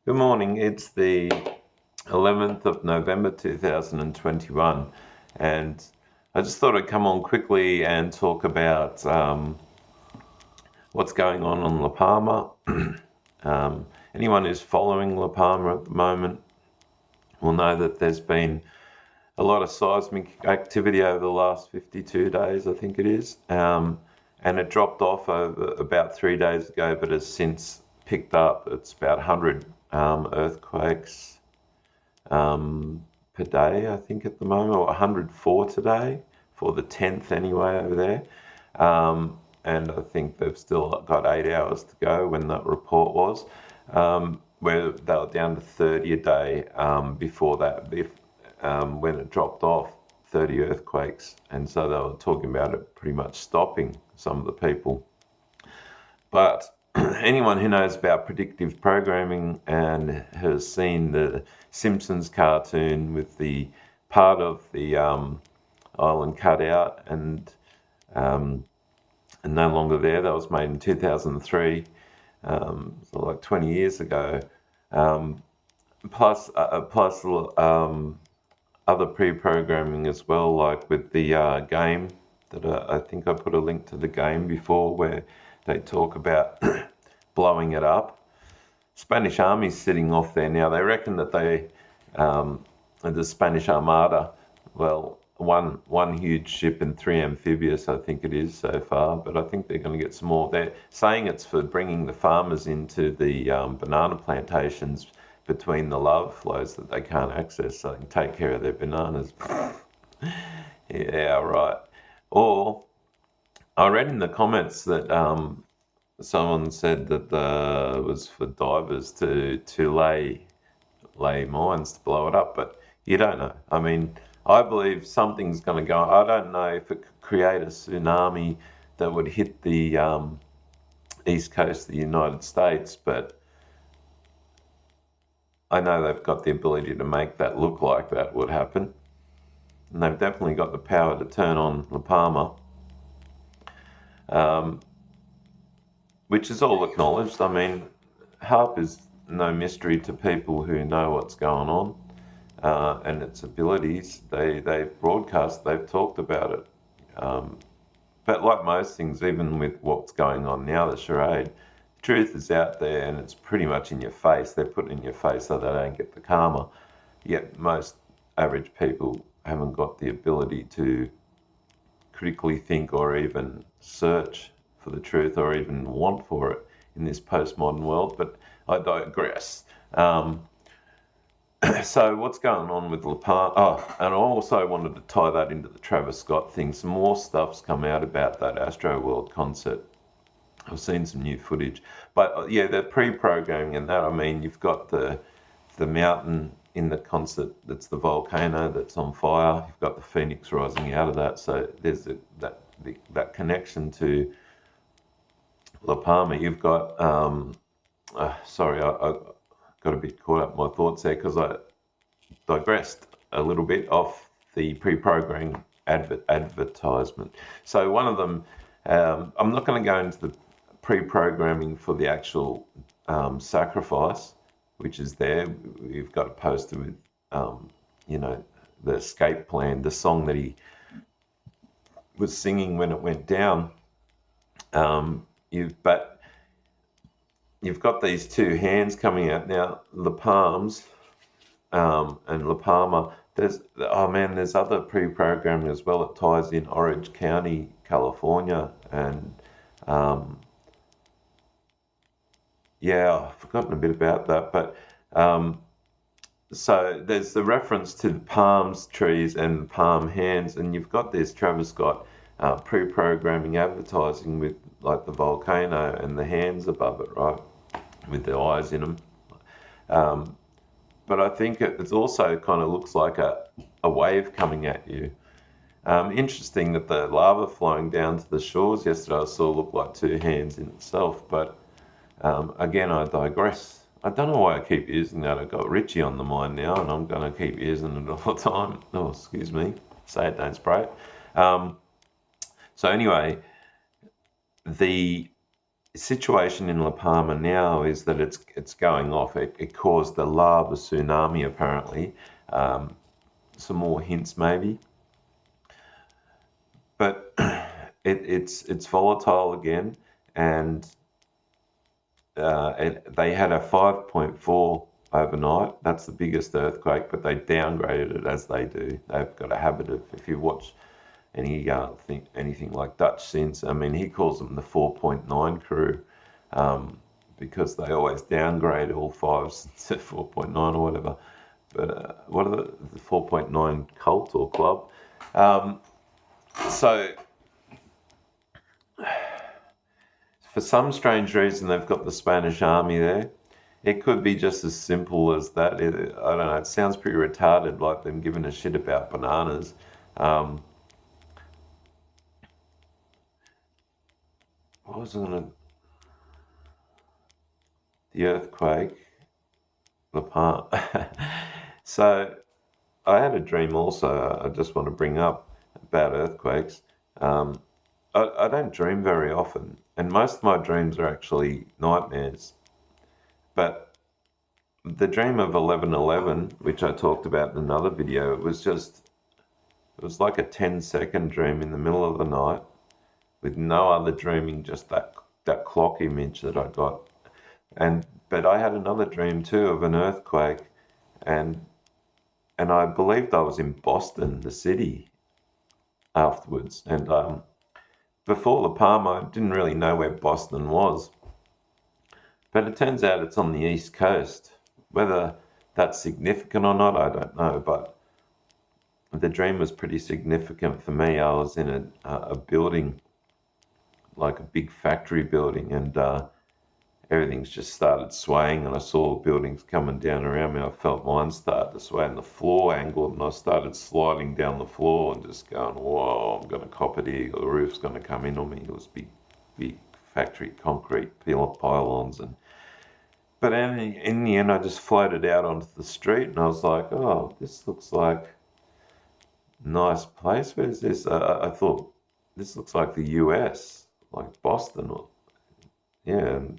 Good morning. It's the 11th of November 2021, and I just thought I'd come on quickly and talk about what's going on La Palma. Anyone who's following La Palma at the moment will know that there's been a lot of seismic activity over the last 52 days, I think it is, and it dropped off over about 3 days ago, but has since picked up. It's about 100 earthquakes per day, I think, at the moment, or 104 today, for the 10th anyway over there. And I think they've still got 8 hours to go when that report was, where they were down to 30 a day before that, when it dropped off, 30 earthquakes. And so they were talking about it pretty much stopping some of the people. But anyone who knows about predictive programming and has seen the Simpsons cartoon with the part of the island cut out and no longer there, that was made in 2003, so like 20 years ago, plus other pre-programming as well, like with the game that I think I put a link to the game before, where they talk about blowing it up. Spanish Army's sitting off there now. They reckon that the Spanish Armada, well, one huge ship and 3 amphibious, I think it is so far, but I think they're going to get some more. They're saying it's for bringing the farmers into the banana plantations between the lava flows that they can't access, so they can take care of their bananas. Yeah, right. Or I read in the comments that someone said that it was for divers to lay mines to blow it up, but you don't know. I mean, I believe something's going to go. I don't know if it could create a tsunami that would hit the east coast of the United States, but I know they've got the ability to make that look like that would happen. And they've definitely got the power to turn on La Palma, which is all acknowledged. I mean, HARP is no mystery to people who know what's going on and its abilities. They've broadcast, they've talked about it. But like most things, even with what's going on now, the charade, the truth is out there and it's pretty much in your face. They put it in your face so they don't get the karma. Yet most average people haven't got the ability to critically think or even search for the truth or even want for it in this postmodern world. But I digress. So what's going on with La Palma? Oh, and I also wanted to tie that into the Travis Scott thing. Some more stuff's come out about that Astro World concert. I've seen some new footage. But yeah, the pre-programming and that, I mean, you've got the mountain in the concert that's the volcano that's on fire. You've got the phoenix rising out of that. So there's that connection to La Palma. You've got, sorry, I got a bit caught up in my thoughts there because I digressed a little bit off the pre-programming advertisement. So one of them, I'm not going to go into the pre-programming for the actual sacrifice, which is there. We've got a poster with, the escape plan, the song that he was singing when it went down. But you've got these two hands coming out now, the palms and La Palma. There's other pre-programming as well. It ties in Orange County, California, and I've forgotten a bit about that. But so there's the reference to the palms trees and the palm hands, and you've got this Travis Scott pre-programming advertising with like the volcano and the hands above it, right, with the eyes in them. But I think it also kind of looks like a wave coming at you. Interesting that the lava flowing down to the shores yesterday I saw looked like two hands in itself, but again, I digress. I don't know why I keep using that. I've got Richie on the mind now, and I'm going to keep using it all the time. Oh, excuse me. Say it, don't spray it. So anyway, the situation in La Palma now is that it's going off. It caused a lava tsunami apparently. Some more hints maybe, but it's volatile again, and they had a 5.4 overnight. That's the biggest earthquake, but they downgraded it as they do. They've got a habit of, if you watch anything like Dutch Sense, I mean, he calls them the 4.9 crew, because they always downgrade all fives to 4.9 or whatever. But what are the 4.9 cult or club? So for some strange reason, they've got the Spanish army there. It could be just as simple as that. I don't know. It sounds pretty retarded, like them giving a shit about bananas. What was it gonna? The earthquake, the part. So I had a dream also. I just want to bring up about earthquakes. I don't dream very often, and most of my dreams are actually nightmares. But the dream of 11:11, which I talked about in another video, it was like a 10-second dream in the middle of the night with no other dreaming, just that clock image that I got. But I had another dream too of an earthquake, and I believed I was in Boston, the city, afterwards. And before La Palma, I didn't really know where Boston was. But it turns out it's on the East Coast. Whether that's significant or not, I don't know. But the dream was pretty significant for me. I was in a building, like a big factory building, and everything's just started swaying, and I saw buildings coming down around me. I felt mine start to sway, and the floor angled, and I started sliding down the floor and just going, whoa, I'm going to cop it here. The roof's going to come in on me. It was big factory concrete pylons. But in the end, I just floated out onto the street, and I was like, oh, this looks like a nice place. Where's this? I thought, this looks like the US, like Boston. Yeah, and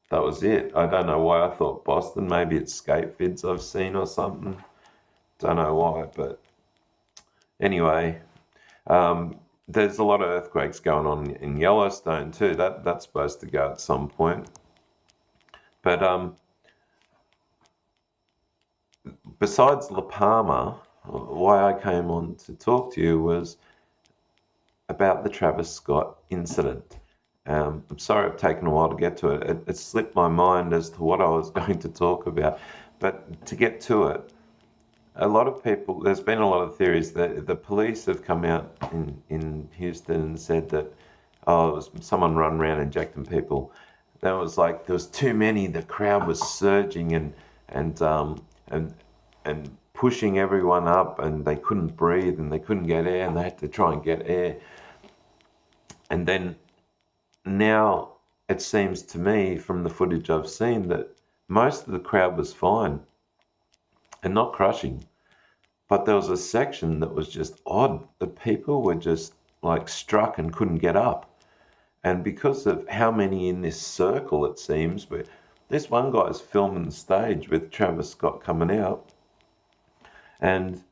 that was it. I don't know why I thought Boston. Maybe it's skate vids I've seen or something. Don't know why, but anyway, there's a lot of earthquakes going on in Yellowstone too. That's supposed to go at some point. But besides La Palma, why I came on to talk to you was about the Travis Scott incident. I'm sorry I've taken a while to get to it. It slipped my mind as to what I was going to talk about. But to get to it, a lot of people, there's been a lot of theories that the police have come out in Houston and said that, oh, it was someone run around injecting people. There was too many, the crowd was surging and pushing everyone up, and they couldn't breathe and they couldn't get air, and they had to try and get air. And then now it seems to me from the footage I've seen that most of the crowd was fine and not crushing. But there was a section that was just odd. The people were just like struck and couldn't get up. And because of how many in this circle, it seems, where this one guy's filming the stage with Travis Scott coming out, and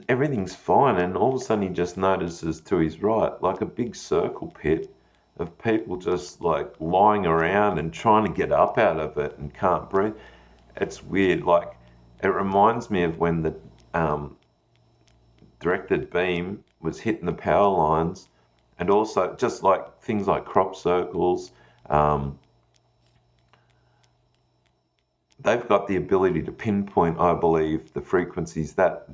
everything's fine, and all of a sudden he just notices to his right, like a big circle pit of people just like lying around and trying to get up out of it and can't breathe. It's weird. Like, it reminds me of when the directed beam was hitting the power lines, and also just like things like crop circles. They've got the ability to pinpoint, I believe, the frequencies that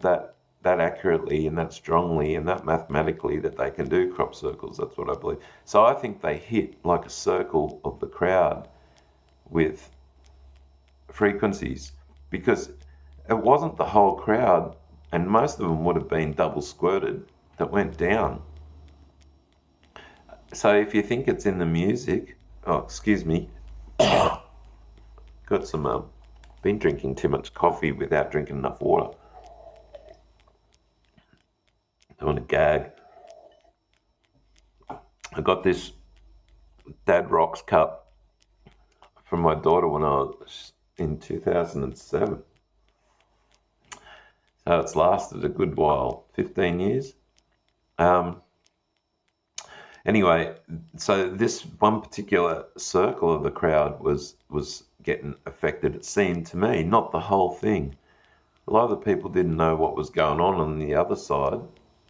accurately and that strongly and that mathematically, that they can do crop circles. That's what I believe. So I think they hit like a circle of the crowd with frequencies, because it wasn't the whole crowd, and most of them would have been double squirted, that went down. So if you think it's in the music, oh, excuse me, got some, been drinking too much coffee without drinking enough water. I want to gag. I got this Dad Rocks Cup from my daughter when I was in 2007. So it's lasted a good while, 15 years. Anyway, so this one particular circle of the crowd was getting affected, it seemed to me, not the whole thing. A lot of the people didn't know what was going on the other side.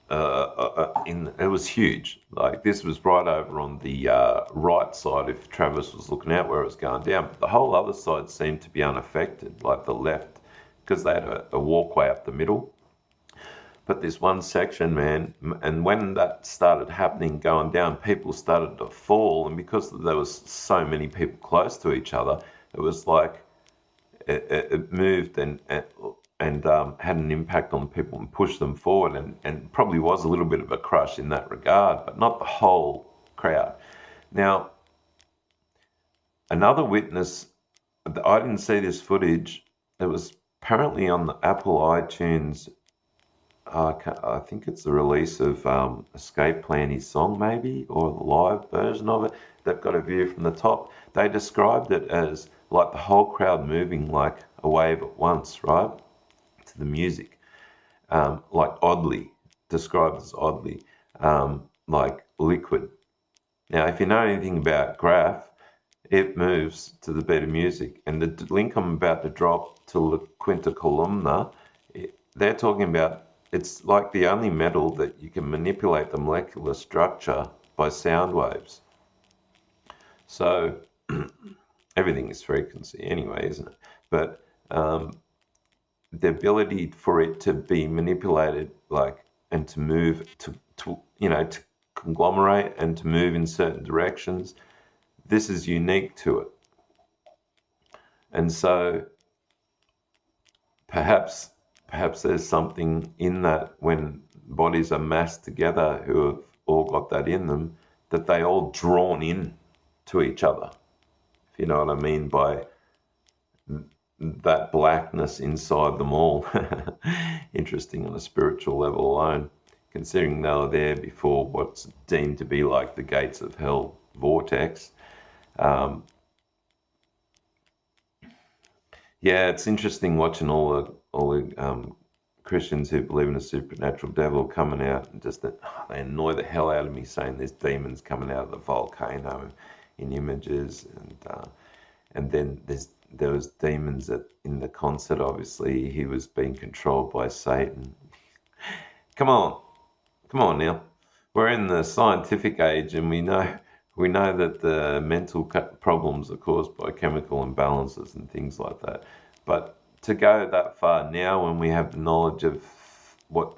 It was huge. Like, this was right over on the right side if Travis was looking out where it was going down. But the whole other side seemed to be unaffected, like the left, because they had a walkway up the middle. But this one section, man, and when that started happening, going down, people started to fall. And because there was so many people close to each other, it was like it moved and had an impact on people and pushed them forward, and probably was a little bit of a crush in that regard, but not the whole crowd. Now, another witness, I didn't see this footage. It was apparently on the Apple iTunes. I think it's the release of Escape Plan, his song maybe, or the live version of it. They've got a view from the top. They described it as like the whole crowd moving like a wave at once, right? To the music, like oddly, described as oddly, like liquid. Now, if you know anything about graph, it moves to the beat of music. And the link I'm about to drop to the Quinta Columna, they're talking about it's like the only metal that you can manipulate the molecular structure by sound waves. So everything is frequency anyway, isn't it? But the ability for it to be manipulated, like, and to move to conglomerate and to move in certain directions, this is unique to it. And so perhaps there's something in that when bodies are massed together who have all got that in them, that they all drawn in to each other, if you know what I mean by that blackness inside them all. Interesting on a spiritual level alone, considering they were there before what's deemed to be like the gates of hell vortex. Yeah, it's interesting watching all the Christians who believe in a supernatural devil coming out and just they annoy the hell out of me, saying there's demons coming out of the volcano in images, and then there was demons in the concert. Obviously, he was being controlled by Satan. Come on now. We're in the scientific age, and we know that the mental problems are caused by chemical imbalances and things like that. But to go that far now, when we have the knowledge of what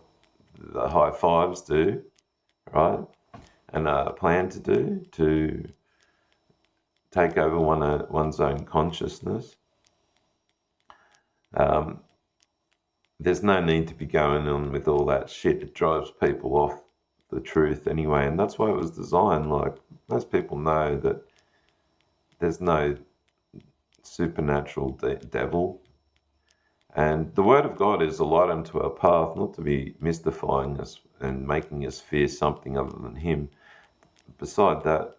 the high fives do, right, and plan to do to take over one's own consciousness, there's no need to be going on with all that shit. It drives people off the truth anyway, and that's why it was designed. Like, most people know that there's no supernatural devil, and the word of God is a light unto our path, not to be mystifying us and making us fear something other than him. Beside that,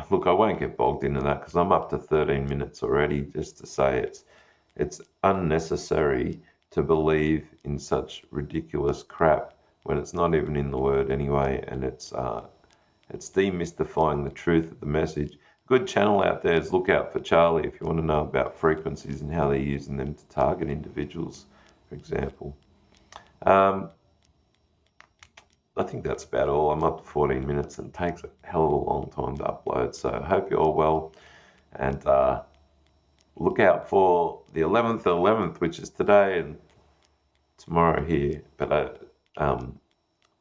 look, I won't get bogged into that because I'm up to 13 minutes already. Just to say it's unnecessary to believe in such ridiculous crap when it's not even in the word anyway, and it's demystifying the truth of the message. Good channel out there is Look Out for Charlie if you want to know about frequencies and how they're using them to target individuals, for example. I think that's about all. I'm up to 14 minutes and it takes a hell of a long time to upload, so I hope you're all well, and look out for the 11th, which is today, and tomorrow here. But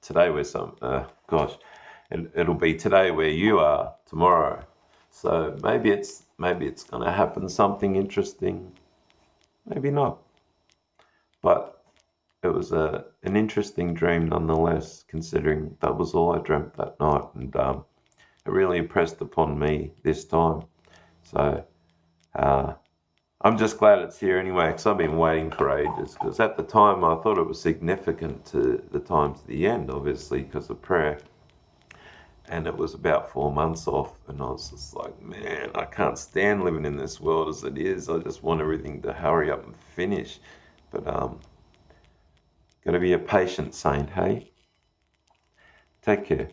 today we're it'll be today where you are tomorrow. So maybe it's going to happen something interesting, maybe not. But it was an interesting dream nonetheless, considering that was all I dreamt that night, and it really impressed upon me this time. So I'm just glad it's here anyway, because I've been waiting for ages. Because at the time I thought it was significant to the time to the end, obviously, because of prayer. and it was about 4 months off, and I was just like, man, I can't stand living in this world as it is. I just want everything to hurry up and finish. But got to be a patient saint, hey? Take care.